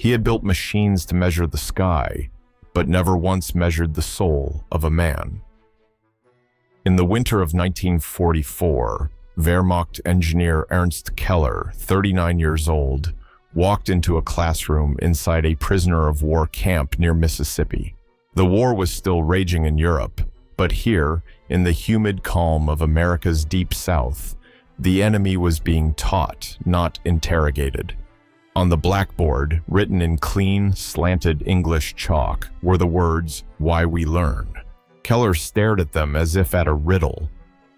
He had built machines to measure the sky, but never once measured the soul of a man. In the winter of 1944, Wehrmacht engineer Ernst Keller, 39 years old, walked into a classroom inside a prisoner of war camp near Mississippi. The war was still raging in Europe, but here, in the humid calm of America's deep south, the enemy was being taught, not interrogated. On the blackboard, written in clean, slanted English chalk, were the words, "Why we learn." Keller stared at them as if at a riddle.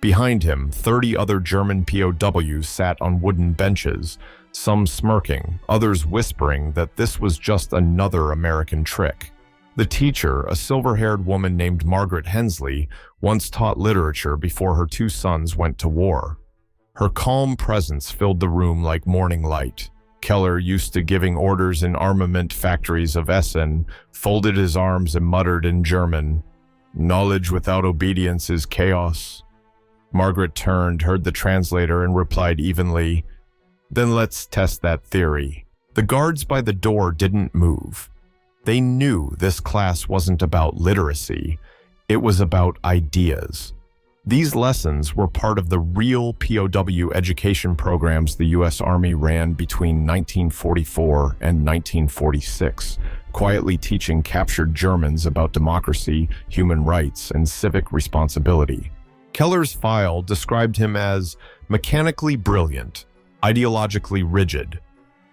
Behind him, 30 other German POWs sat on wooden benches, some smirking, others whispering that this was just another American trick. The teacher, a silver-haired woman named Margaret Hensley, once taught literature before her 2 sons went to war. Her calm presence filled the room like morning light. Keller, used to giving orders in armament factories of Essen, folded his arms and muttered in German, "Knowledge without obedience is chaos." Margaret turned, heard the translator, and replied evenly, "Then let's test that theory." The guards by the door didn't move. They knew this class wasn't about literacy, it was about ideas. These lessons were part of the real POW education programs the U.S. Army ran between 1944 and 1946, quietly teaching captured Germans about democracy, human rights, and civic responsibility. Keller's file described him as mechanically brilliant, ideologically rigid.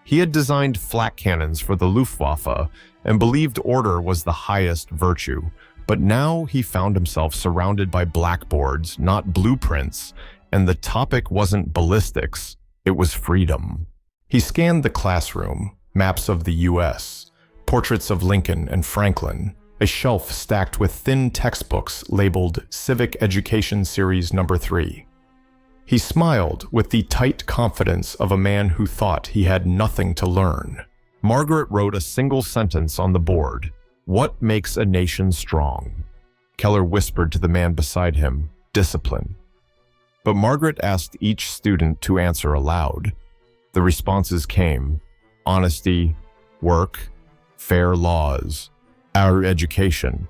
He had designed flak cannons for the Luftwaffe and believed order was the highest virtue. But now he found himself surrounded by blackboards, not blueprints, and the topic wasn't ballistics, it was freedom. He scanned the classroom, maps of the US, portraits of Lincoln and Franklin, a shelf stacked with thin textbooks labeled Civic Education Series No. 3. He smiled with the tight confidence of a man who thought he had nothing to learn. Margaret wrote a single sentence on the board. "What makes a nation strong?" Keller whispered to the man beside him, "Discipline." But Margaret asked each student to answer aloud. The responses came, honesty, work, fair laws, our education.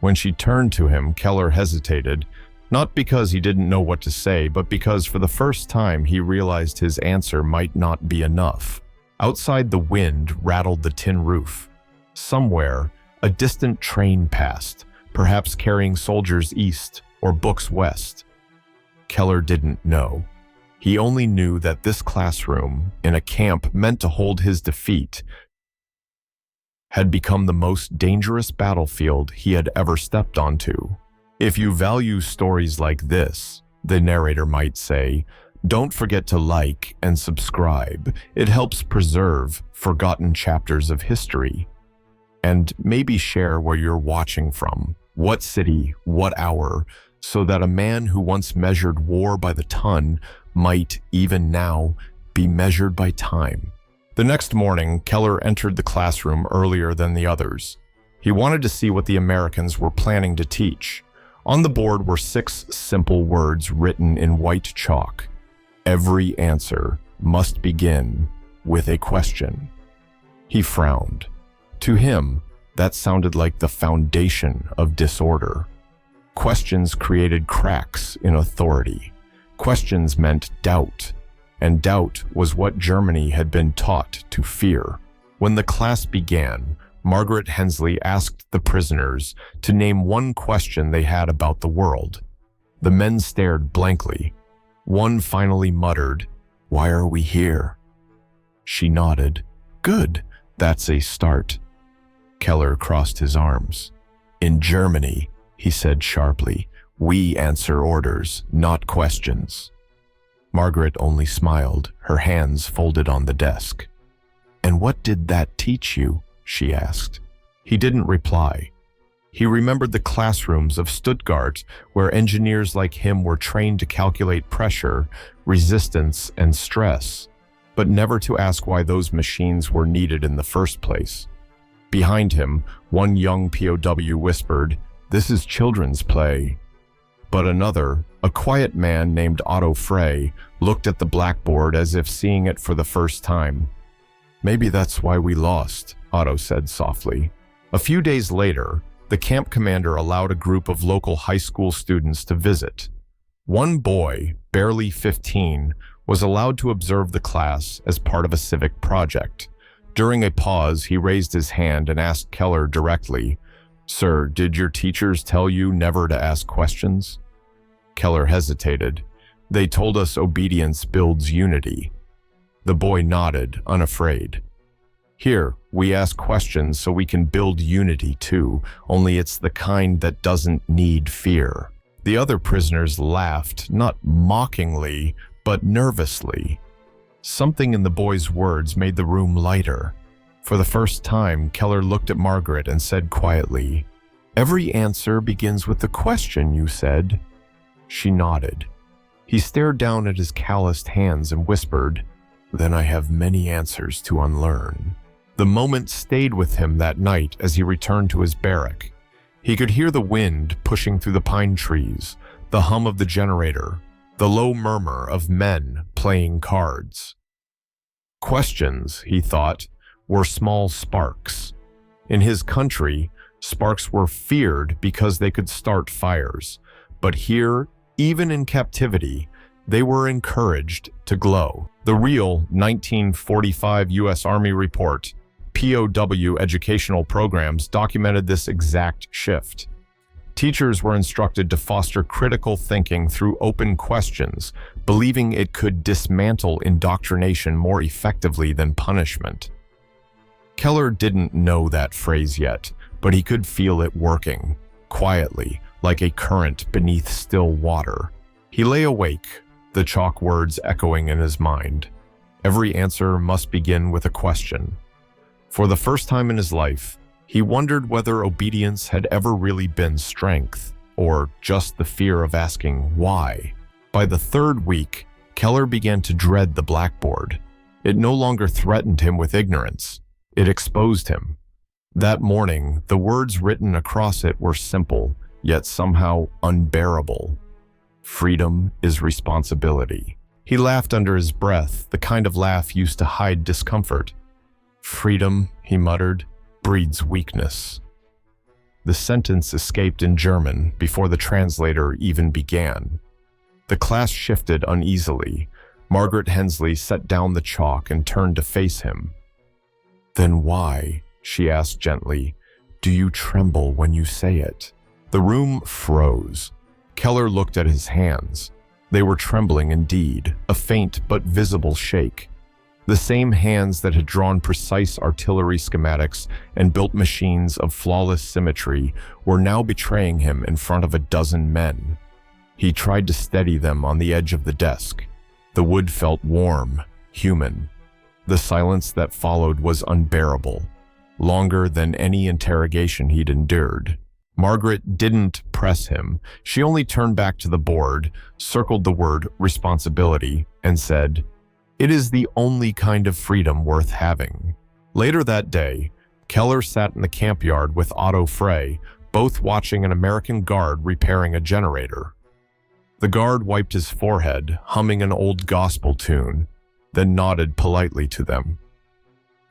When she turned to him, Keller hesitated, not because he didn't know what to say, but because for the first time he realized his answer might not be enough. Outside, the wind rattled the tin roof. Somewhere, a distant train passed, perhaps carrying soldiers east or books west. Keller didn't know. He only knew that this classroom, in a camp meant to hold his defeat, had become the most dangerous battlefield he had ever stepped onto. If you value stories like this, the narrator might say, don't forget to like and subscribe. It helps preserve forgotten chapters of history. And maybe share where you're watching from, what city, what hour, so that a man who once measured war by the ton might, even now, be measured by time. The next morning, Keller entered the classroom earlier than the others. He wanted to see what the Americans were planning to teach. On the board were 6 simple words written in white chalk. Every answer must begin with a question. He frowned. To him, that sounded like the foundation of disorder. Questions created cracks in authority. Questions meant doubt, and doubt was what Germany had been taught to fear. When the class began, Margaret Hensley asked the prisoners to name one question they had about the world. The men stared blankly. One finally muttered, "Why are we here?" She nodded. "Good, that's a start." Keller crossed his arms. "In Germany," he said sharply, "we answer orders, not questions." Margaret only smiled, her hands folded on the desk. "And what did that teach you?" she asked. He didn't reply. He remembered the classrooms of Stuttgart, where engineers like him were trained to calculate pressure, resistance, and stress, but never to ask why those machines were needed in the first place. Behind him, one young POW whispered, "This is children's play." But another, a quiet man named Otto Frey, looked at the blackboard as if seeing it for the first time. Maybe that's why we lost, Otto said softly. A few days later, the camp commander allowed a group of local high school students to visit. One boy, barely 15, was allowed to observe the class as part of a civic project. During a pause, he raised his hand and asked Keller directly, "Sir, did your teachers tell you never to ask questions?" Keller hesitated. "They told us obedience builds unity." The boy nodded, unafraid. "Here, we ask questions so we can build unity too, only it's the kind that doesn't need fear." The other prisoners laughed, not mockingly, but nervously. Something in the boy's words made the room lighter. For the first time, Keller looked at Margaret and said quietly, "Every answer begins with the question, you said." She nodded. He stared down at his calloused hands and whispered, "Then I have many answers to unlearn." The moment stayed with him that night as he returned to his barrack. He could hear the wind pushing through the pine trees, the hum of the generator, the low murmur of men playing cards. Questions, he thought, were small sparks. In his country, sparks were feared because they could start fires. But here, even in captivity, they were encouraged to glow. The real 1945 U.S. Army report, POW educational programs, documented this exact shift. Teachers were instructed to foster critical thinking through open questions, believing it could dismantle indoctrination more effectively than punishment. Keller didn't know that phrase yet, but he could feel it working, quietly, like a current beneath still water. He lay awake, the chalk words echoing in his mind. Every answer must begin with a question. For the first time in his life, he wondered whether obedience had ever really been strength, or just the fear of asking why. By the third week, Keller began to dread the blackboard. It no longer threatened him with ignorance. It exposed him. That morning, the words written across it were simple, yet somehow unbearable. Freedom is responsibility. He laughed under his breath, the kind of laugh used to hide discomfort. Freedom, he muttered, breeds weakness. The sentence escaped in German before the translator even began. The class shifted uneasily. Margaret Hensley set down the chalk and turned to face him. "Then why," she asked gently, "do you tremble when you say it?" The room froze. Keller looked at his hands. They were trembling indeed, a faint but visible shake. The same hands that had drawn precise artillery schematics and built machines of flawless symmetry were now betraying him in front of a dozen men. He tried to steady them on the edge of the desk. The wood felt warm, human. The silence that followed was unbearable, longer than any interrogation he'd endured. Margaret didn't press him. She only turned back to the board, circled the word responsibility, and said, "It is the only kind of freedom worth having." Later that day, Keller sat in the camp yard with Otto Frey, both watching an American guard repairing a generator. The guard wiped his forehead, humming an old gospel tune, then nodded politely to them.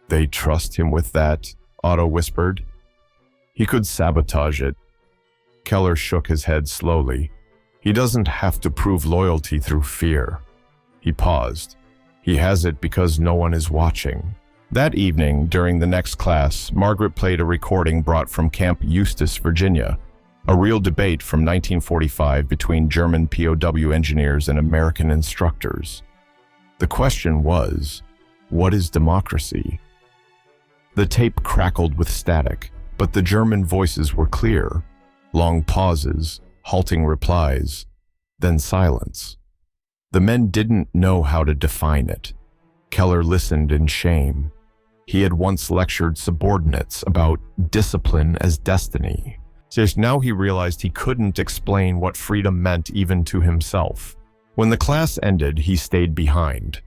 "They trust him with that," Otto whispered. "He could sabotage it." Keller shook his head slowly. "He doesn't have to prove loyalty through fear." He paused. "He has it because no one is watching." That evening, during the next class, Margaret played a recording brought from Camp Eustis, Virginia, a real debate from 1945 between German POW engineers and American instructors. The question was, what is democracy? The tape crackled with static, but the German voices were clear. Long pauses, halting replies, then silence. The men didn't know how to define it. Keller listened in shame. He had once lectured subordinates about discipline as destiny. Just now he realized he couldn't explain what freedom meant even to himself. When the class ended, he stayed behind.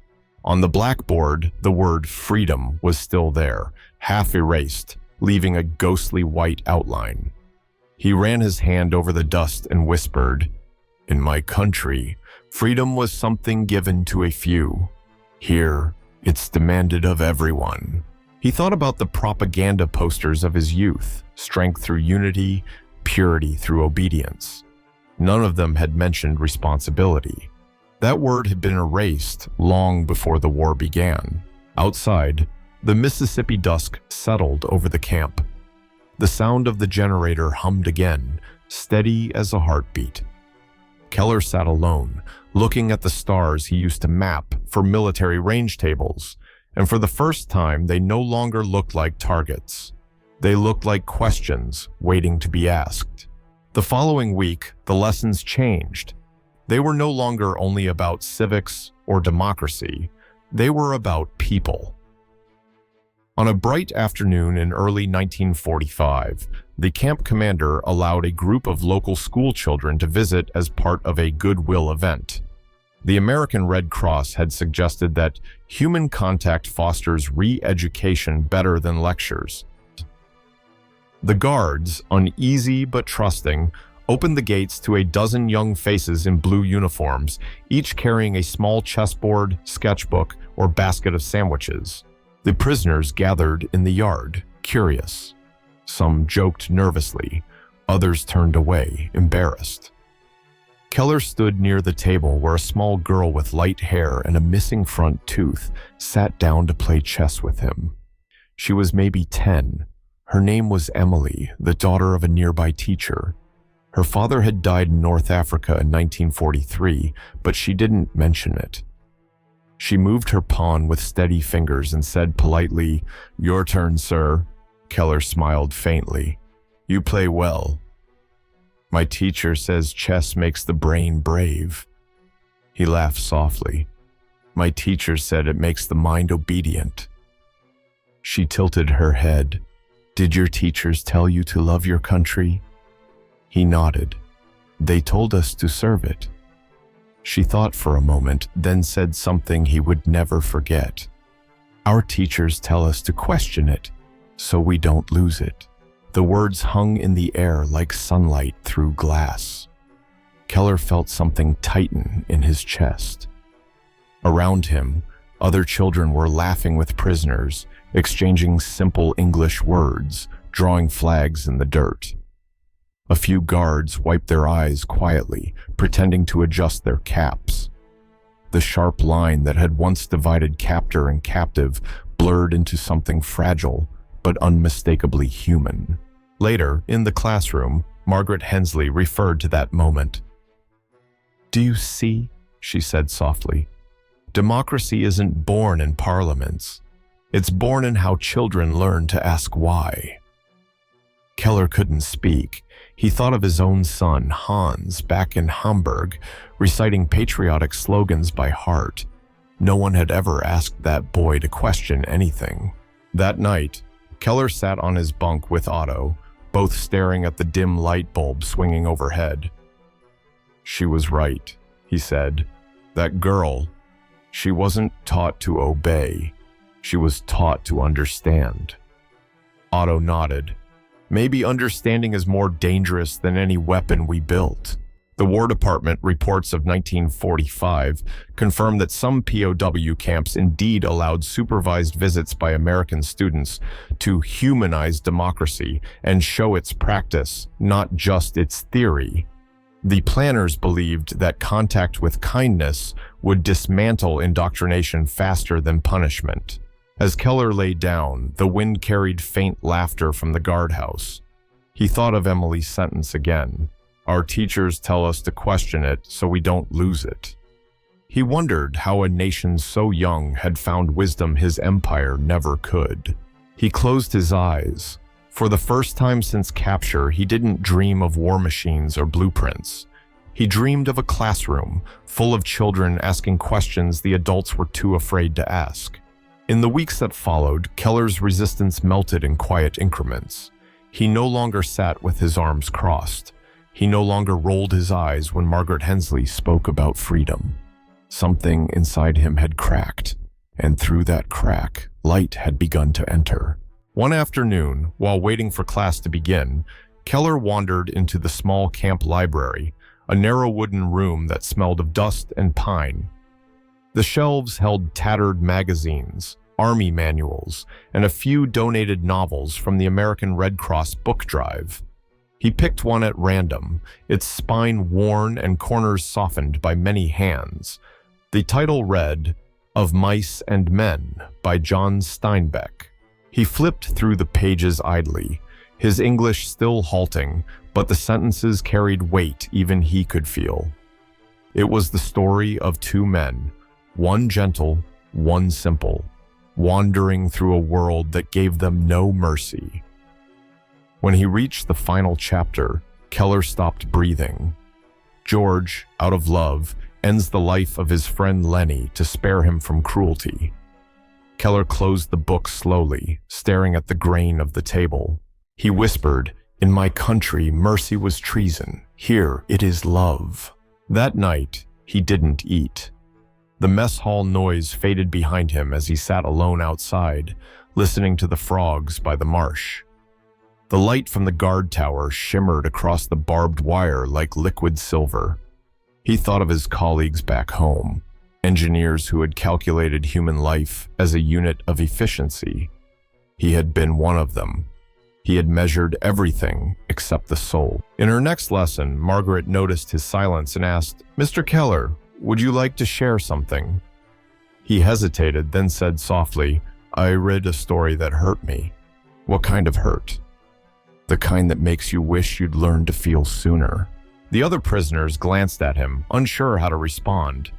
On the blackboard, the word freedom was still there, half erased, leaving a ghostly white outline. He ran his hand over the dust and whispered, "In my country, freedom was something given to a few. Here, It's demanded of everyone. He thought about the propaganda posters of his youth, strength through unity, purity through obedience. None of them had mentioned responsibility. That word had been erased long before the war began. Outside, the Mississippi dusk settled over the camp. The sound of the generator hummed again, steady as a heartbeat. Keller sat alone, looking at the stars he used to map for military range tables, and for the first time they no longer looked like targets. They looked like questions waiting to be asked. The following week, the lessons changed. They were no longer only about civics or democracy. They were about people. On a bright afternoon in early 1945, the camp commander allowed a group of local school children to visit as part of a goodwill event. The American Red Cross had suggested that human contact fosters re-education better than lectures. The guards, uneasy but trusting, opened the gates to a dozen young faces in blue uniforms, each carrying a small chessboard, sketchbook, or basket of sandwiches. The prisoners gathered in the yard, curious. Some joked nervously, others turned away, embarrassed. Keller stood near the table where a small girl with light hair and a missing front tooth sat down to play chess with him. She was maybe 10. Her name was Emily, the daughter of a nearby teacher. Her father had died in North Africa in 1943, but she didn't mention it. She moved her pawn with steady fingers and said politely, "Your turn, sir." Keller smiled faintly. "You play well." "My teacher says chess makes the brain brave." He laughed softly. "My teacher said it makes the mind obedient." She tilted her head. "Did your teachers tell you to love your country?" He nodded. "They told us to serve it." She thought for a moment, then said something he would never forget. "Our teachers tell us to question it, so we don't lose it." The words hung in the air like sunlight through glass. Keller felt something tighten in his chest. Around him, other children were laughing with prisoners, exchanging simple English words, drawing flags in the dirt. A few guards wiped their eyes quietly, pretending to adjust their caps. The sharp line that had once divided captor and captive blurred into something fragile, but unmistakably human. Later, in the classroom, Margaret Hensley referred to that moment. "Do you see?" she said softly. "Democracy isn't born in parliaments. It's born in how children learn to ask why." Keller couldn't speak. He thought of his own son, Hans, back in Hamburg, reciting patriotic slogans by heart. No one had ever asked that boy to question anything. That night, Keller sat on his bunk with Otto, both staring at the dim light bulb swinging overhead. "She was right," he said. "That girl, she wasn't taught to obey. She was taught to understand." Otto nodded. "Maybe understanding is more dangerous than any weapon we built." The War Department reports of 1945 confirm that some POW camps indeed allowed supervised visits by American students to humanize democracy and show its practice, not just its theory. The planners believed that contact with kindness would dismantle indoctrination faster than punishment. As Keller lay down, the wind carried faint laughter from the guardhouse. He thought of Emily's sentence again. "Our teachers tell us to question it so we don't lose it." He wondered how a nation so young had found wisdom his empire never could. He closed his eyes. For the first time since capture, he didn't dream of war machines or blueprints. He dreamed of a classroom full of children asking questions the adults were too afraid to ask. In the weeks that followed, Keller's resistance melted in quiet increments. He no longer sat with his arms crossed. He no longer rolled his eyes when Margaret Hensley spoke about freedom. Something inside him had cracked, and through that crack, light had begun to enter. One afternoon, while waiting for class to begin, Keller wandered into the small camp library, a narrow wooden room that smelled of dust and pine. The shelves held tattered magazines, army manuals, and a few donated novels from the American Red Cross book drive. He picked one at random, its spine worn and corners softened by many hands. The title read, "Of Mice and Men" by John Steinbeck. He flipped through the pages idly, his English still halting, but the sentences carried weight even he could feel. It was the story of two men, one gentle, one simple, wandering through a world that gave them no mercy. When he reached the final chapter, Keller stopped breathing. George, out of love, ends the life of his friend Lenny to spare him from cruelty. Keller closed the book slowly, staring at the grain of the table. He whispered, "In my country, mercy was treason. Here, it is love." That night, he didn't eat. The mess hall noise faded behind him as he sat alone outside, listening to the frogs by the marsh. The light from the guard tower shimmered across the barbed wire like liquid silver. He thought of his colleagues back home, engineers who had calculated human life as a unit of efficiency. He had been one of them. He had measured everything except the soul. In her next lesson, Margaret noticed his silence and asked, "Mr. Keller, would you like to share something?" He hesitated, then said softly, "I read a story that hurt me." "What kind of hurt?" "The kind that makes you wish you'd learned to feel sooner." The other prisoners glanced at him, unsure how to respond.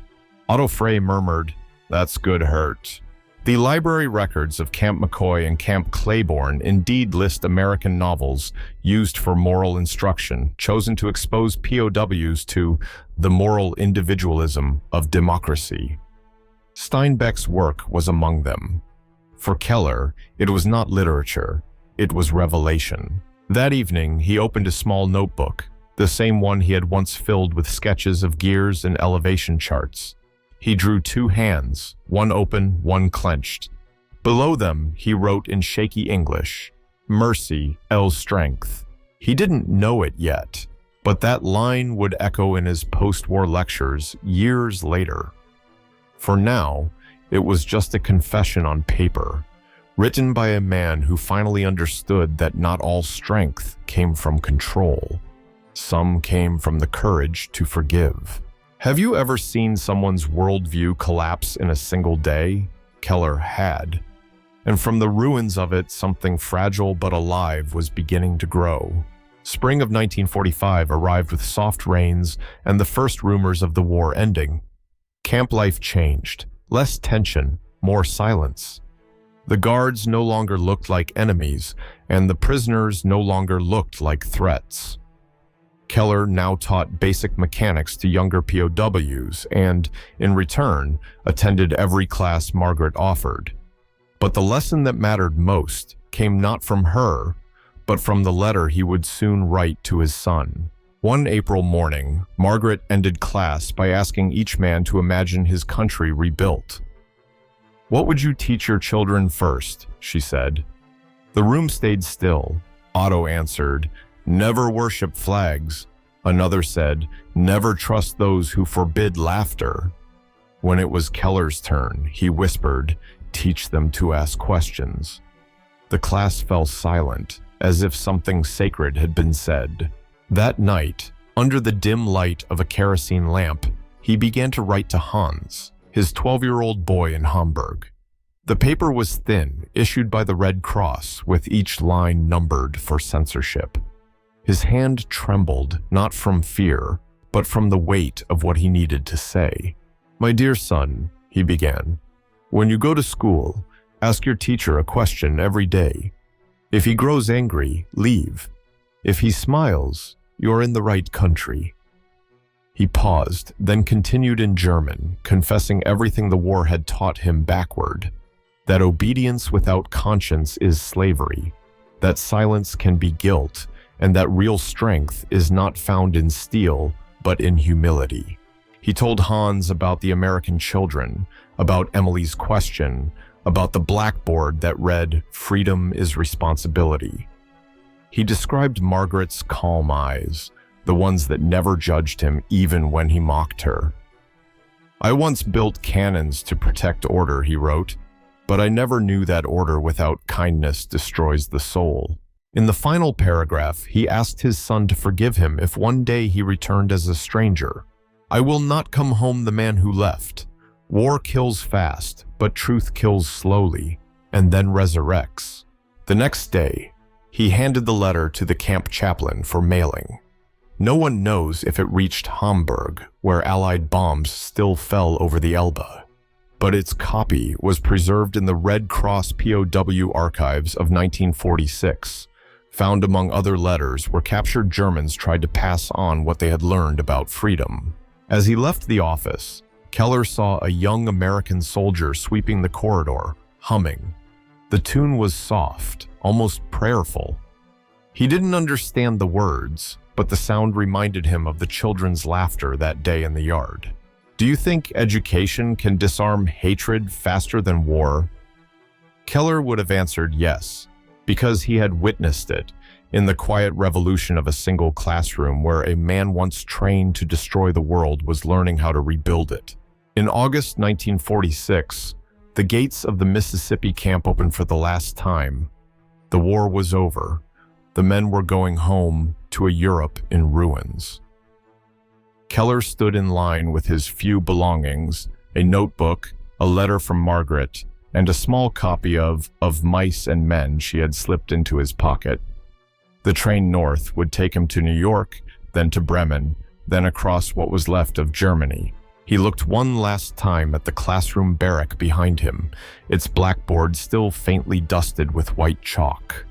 Otto Frey murmured, "That's good hurt." The library records of Camp McCoy and Camp Claiborne indeed list American novels used for moral instruction, chosen to expose POWs to the moral individualism of democracy. Steinbeck's work was among them. For Keller, it was not literature, it was revelation. That evening, he opened a small notebook, the same one he had once filled with sketches of gears and elevation charts. He drew two hands, one open, one clenched. Below them, he wrote in shaky English, "Mercy, L strength." He didn't know it yet, but that line would echo in his post-war lectures years later. For now, it was just a confession on paper, written by a man who finally understood that not all strength came from control. Some came from the courage to forgive. Have you ever seen someone's worldview collapse in a single day? Keller had. And from the ruins of it, something fragile but alive was beginning to grow. Spring of 1945 arrived with soft rains and the first rumors of the war ending. Camp life changed. Less tension, more silence. The guards no longer looked like enemies, and the prisoners no longer looked like threats. Keller now taught basic mechanics to younger POWs and, in return, attended every class Margaret offered. But the lesson that mattered most came not from her, but from the letter he would soon write to his son. One April morning, Margaret ended class by asking each man to imagine his country rebuilt. "What would you teach your children first?" she said. The room stayed still. Otto answered, "Never worship flags." Another said, "Never trust those who forbid laughter." When it was Keller's turn, he whispered, "Teach them to ask questions." The class fell silent, as if something sacred had been said. That night, under the dim light of a kerosene lamp, he began to write to Hans, his 12-year-old boy in Hamburg. The paper was thin, issued by the Red Cross, with each line numbered for censorship. His hand trembled, not from fear, but from the weight of what he needed to say. "My dear son," he began, "when you go to school, ask your teacher a question every day. If he grows angry, leave. If he smiles, you're in the right country." He paused, then continued in German, confessing everything the war had taught him backward. That obedience without conscience is slavery, that silence can be guilt, and that real strength is not found in steel, but in humility. He told Hans about the American children, about Emily's question, about the blackboard that read, "Freedom is responsibility." He described Margaret's calm eyes, the ones that never judged him even when he mocked her. "I once built cannons to protect order," he wrote, "but I never knew that order without kindness destroys the soul." In the final paragraph, he asked his son to forgive him if one day he returned as a stranger. "I will not come home the man who left. War kills fast, but truth kills slowly, and then resurrects." The next day, he handed the letter to the camp chaplain for mailing. No one knows if it reached Hamburg, where Allied bombs still fell over the Elbe, but its copy was preserved in the Red Cross POW archives of 1946, found among other letters where captured Germans tried to pass on what they had learned about freedom. As he left the office, Keller saw a young American soldier sweeping the corridor, humming. The tune was soft, almost prayerful. He didn't understand the words, but the sound reminded him of the children's laughter that day in the yard. Do you think education can disarm hatred faster than war? Keller would have answered yes, because he had witnessed it in the quiet revolution of a single classroom where a man once trained to destroy the world was learning how to rebuild it. In August 1946, the gates of the Mississippi camp opened for the last time. The war was over. The men were going home to a Europe in ruins. Keller stood in line with his few belongings, a notebook, a letter from Margaret, and a small copy of Mice and Men she had slipped into his pocket. The train north would take him to New York, then to Bremen, then across what was left of Germany. He looked one last time at the classroom barrack behind him, its blackboard still faintly dusted with white chalk.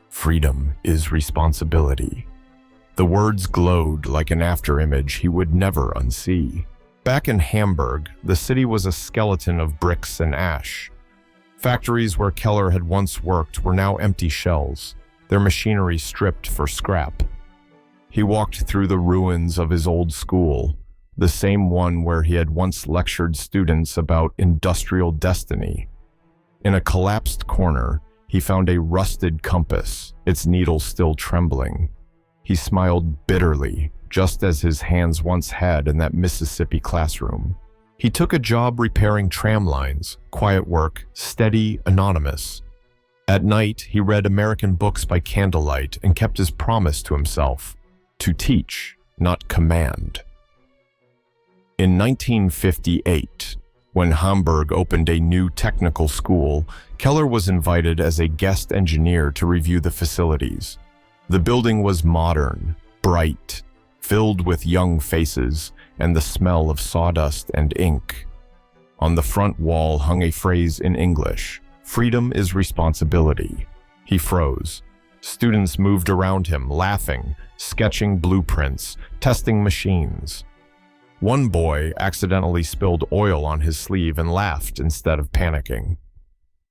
Freedom is responsibility. The words glowed like an afterimage he would never unsee. Back in Hamburg, the city was a skeleton of bricks and ash. Factories where Keller had once worked were now empty shells, their machinery stripped for scrap. He walked through the ruins of his old school, the same one where he had once lectured students about industrial destiny. In a collapsed corner, he found a rusted compass, its needle still trembling. He smiled bitterly, just as his hands once had in that Mississippi classroom. He took a job repairing tram lines, quiet work, steady, anonymous. At night, he read American books by candlelight and kept his promise to himself, to teach, not command. In 1958, when Hamburg opened a new technical school, Keller was invited as a guest engineer to review the facilities. The building was modern, bright, filled with young faces and the smell of sawdust and ink. On the front wall hung a phrase in English, "Freedom is responsibility." He froze. Students moved around him, laughing, sketching blueprints, testing machines. One boy accidentally spilled oil on his sleeve and laughed instead of panicking.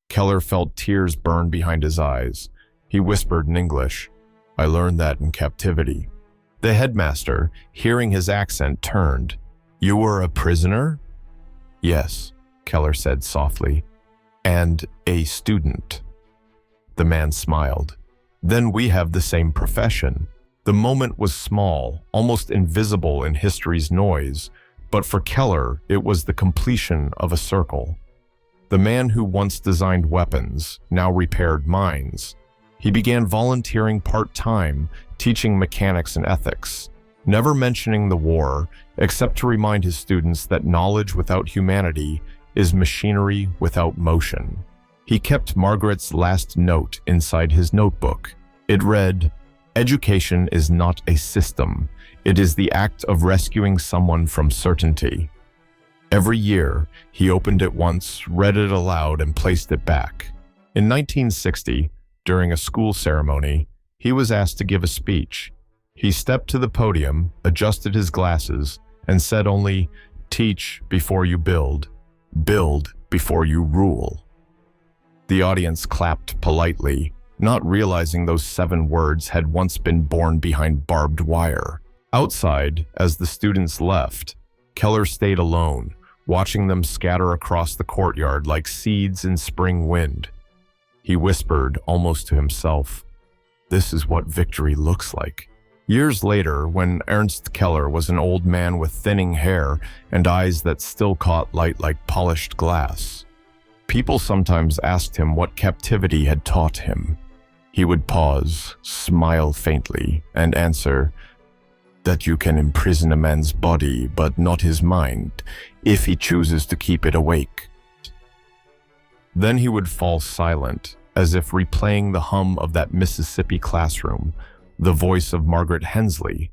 Keller felt tears burn behind his eyes. He whispered in English, "I learned that in captivity." The headmaster, hearing his accent, turned. "You were a prisoner?" "Yes," Keller said softly. "And a student." The man smiled. "Then we have the same profession." The moment was small, almost invisible in history's noise, but for Keller, it was the completion of a circle. The man who once designed weapons now repaired minds. He began volunteering part-time, teaching mechanics and ethics, never mentioning the war, except to remind his students that knowledge without humanity is machinery without motion. He kept Margaret's last note inside his notebook. It read, "Education is not a system. It is the act of rescuing someone from certainty." Every year, he opened it once, read it aloud, and placed it back. In 1960, during a school ceremony, he was asked to give a speech. He stepped to the podium, adjusted his glasses, and said only, "Teach before you build. Build before you rule." The audience clapped politely, not realizing those 7 words had once been born behind barbed wire. Outside, as the students left, Keller stayed alone, watching them scatter across the courtyard like seeds in spring wind. He whispered, almost to himself, "This is what victory looks like." Years later, when Ernst Keller was an old man with thinning hair and eyes that still caught light like polished glass, people sometimes asked him what captivity had taught him. He would pause, smile faintly, and answer, "That you can imprison a man's body but not his mind, if he chooses to keep it awake." Then he would fall silent, as if replaying the hum of that Mississippi classroom, the voice of Margaret Hensley,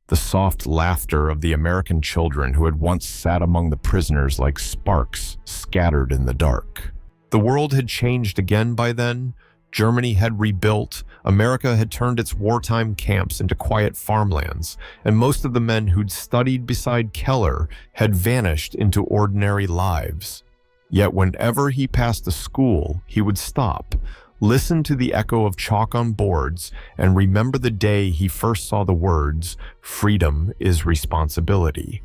the soft laughter of the American children who had once sat among the prisoners like sparks scattered in the dark. The world had changed again by then. Germany had rebuilt, America had turned its wartime camps into quiet farmlands, and most of the men who'd studied beside Keller had vanished into ordinary lives. Yet whenever he passed a school, he would stop, listen to the echo of chalk on boards, and remember the day he first saw the words, "Freedom is responsibility."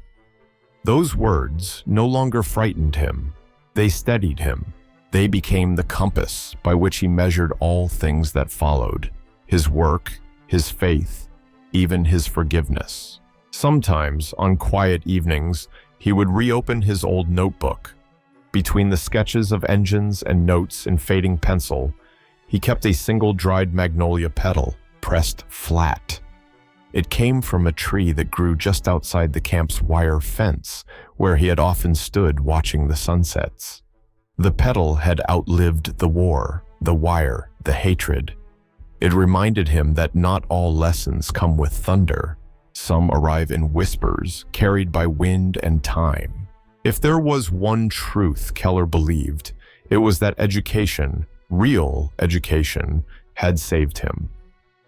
Those words no longer frightened him. They steadied him. They became the compass by which he measured all things that followed: his work, his faith, even his forgiveness. Sometimes, on quiet evenings, he would reopen his old notebook. Between the sketches of engines and notes in fading pencil, he kept a single dried magnolia petal, pressed flat. It came from a tree that grew just outside the camp's wire fence, where he had often stood watching the sunsets. The petal had outlived the war, the wire, the hatred. It reminded him that not all lessons come with thunder. Some arrive in whispers, carried by wind and time. If there was one truth Keller believed, it was that education, real education, had saved him.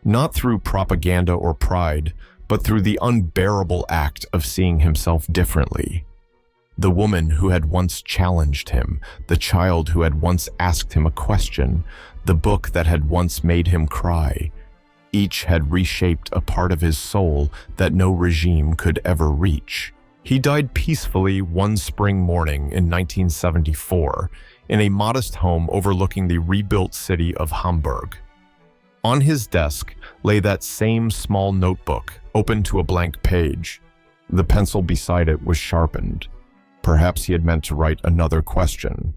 Not through propaganda or pride, but through the unbearable act of seeing himself differently. The woman who had once challenged him, the child who had once asked him a question, the book that had once made him cry, each had reshaped a part of his soul that no regime could ever reach. He died peacefully one spring morning in 1974 in a modest home overlooking the rebuilt city of Hamburg. On his desk lay that same small notebook, open to a blank page. The pencil beside it was sharpened. Perhaps he had meant to write another question,